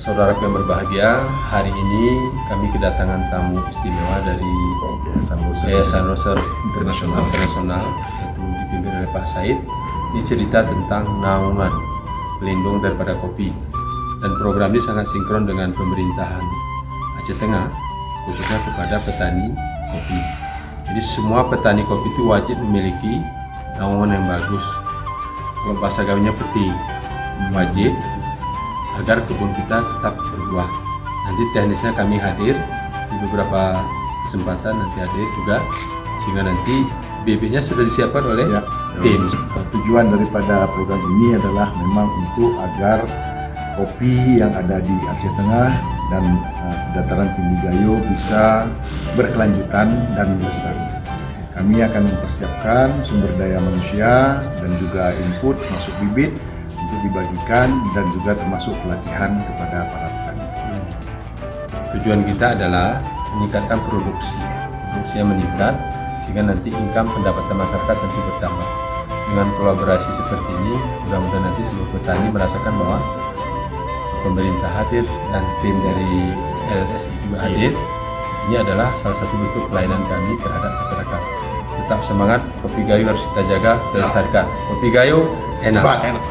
Saudaraku yang berbahagia, hari ini kami kedatangan tamu istimewa dari Yayasan Roser Internasional yaitu dipimpin oleh Pak Said. Ini cerita tentang naungan pelindung daripada kopi, dan program ini sangat sinkron dengan pemerintahan Aceh Tengah, khususnya kepada petani kopi. Jadi semua petani kopi itu wajib memiliki naungan yang bagus. Kalau bahasa gaulnya penting, wajib, agar kebun kita tetap berbuah. Nanti teknisnya kami hadir di beberapa kesempatan, nanti hadir juga, sehingga nanti bibitnya sudah disiapkan oleh tim. Tujuan daripada program ini adalah memang untuk agar kopi yang ada di Aceh Tengah dan dataran tinggi Gayo bisa berkelanjutan dan lestari. Kami akan mempersiapkan sumber daya manusia dan juga input masuk bibit untuk dibagikan dan juga termasuk pelatihan kepada para petani. Tujuan kita adalah meningkatkan produksi yang meningkat, sehingga nanti income pendapatan masyarakat nanti bertambah. Dengan kolaborasi seperti ini, mudah-mudahan nanti seluruh petani merasakan bahwa pemerintah hadir dan tim dari LSS juga hadir. Ini adalah salah satu bentuk pelayanan kami terhadap masyarakat. Tetap semangat, kopi Gayo harus kita jaga, dilestarikan. Kopi Gayo enak. Enak.